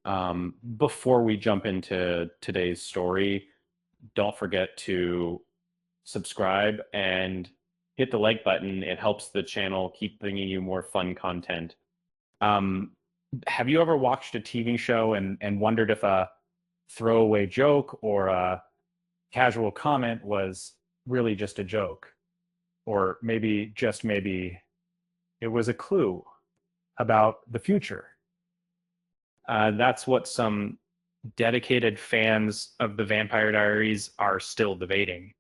Before we jump into today's story, don't forget to subscribe and hit the like button. It helps the channel keep bringing you more fun content. Um, have you ever watched a TV show and wondered if a throwaway joke or a casual comment was really just a joke? Or maybe, just maybe, it was a clue about the future? That's what some dedicated fans of the Vampire Diaries are still debating,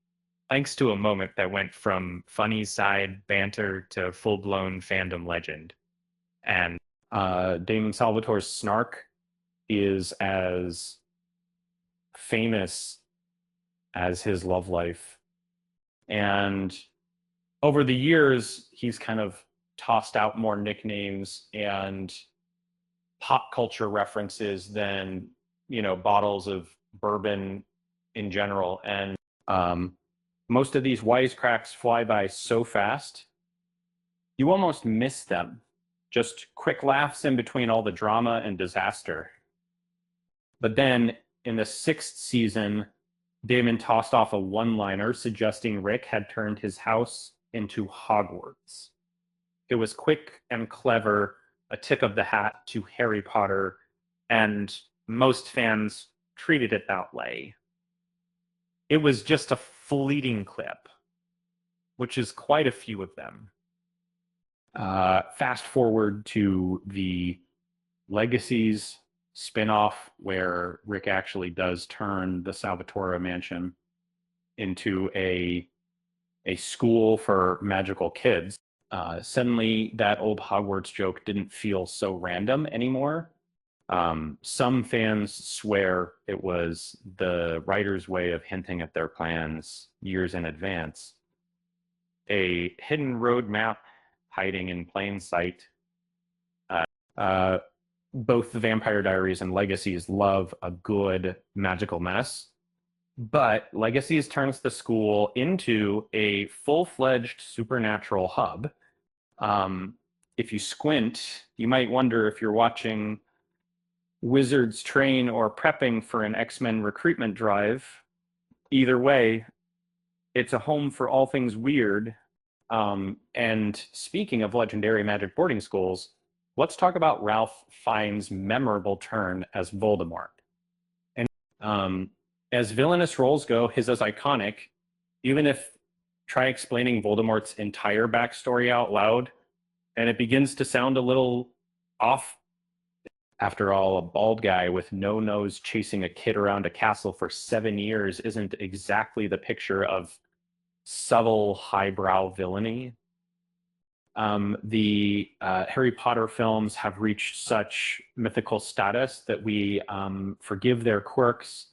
thanks to a moment that went from funny side banter to full-blown fandom legend. And Damon Salvatore's snark is as famous as his love life. And over the years, he's kind of tossed out more nicknames and pop culture references than, bottles of bourbon in general. And um, most of these wisecracks fly by so fast, you almost miss them. Just quick laughs in between all the drama and disaster. But then in the sixth season, Damon tossed off a one-liner suggesting Rick had turned his house into Hogwarts. It was quick and clever, a tip of the hat to Harry Potter, and most fans treated it that way. It was just a fleeting clip, which is quite a few of them. Fast forward to the Legacies spinoff, where Rick actually does turn the Salvatore mansion into a school for magical kids. Suddenly, that old Hogwarts joke didn't feel so random anymore. Some fans swear it was the writer's way of hinting at their plans years in advance. A hidden road map hiding in plain sight. Uh, both the Vampire Diaries and Legacies love a good magical mess, but Legacies turns the school into a full-fledged supernatural hub. If you squint, you might wonder if you're watching Wizards train or prepping for an X-Men recruitment drive. Either way, it's a home for all things weird. And speaking of legendary magic boarding schools, let's talk about Ralph Fiennes' memorable turn as Voldemort. And as villainous roles go, his is iconic. Even if try explaining Voldemort's entire backstory out loud, and it begins to sound a little off. After all, a bald guy with no nose chasing a kid around a castle for 7 years isn't exactly the picture of subtle, highbrow villainy. The Harry Potter films have reached such mythical status that we forgive their quirks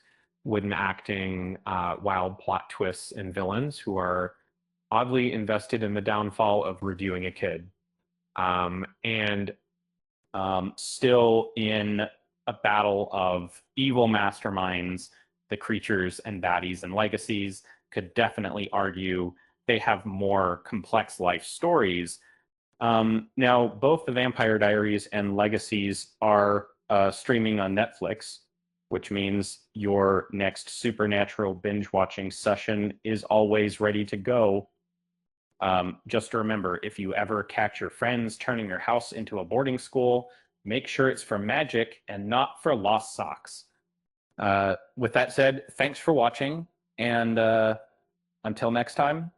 when acting wild plot twists and villains who are oddly invested in the downfall of reviewing a kid. And still in a battle of evil masterminds, the creatures and baddies and legacies could definitely argue they have more complex life stories. Now, both the Vampire Diaries and Legacies are streaming on Netflix, which means your next supernatural binge watching session is always ready to go. Just remember, if you ever catch your friends turning your house into a boarding school, make sure it's for magic and not for lost socks. With that said, thanks for watching, and until next time,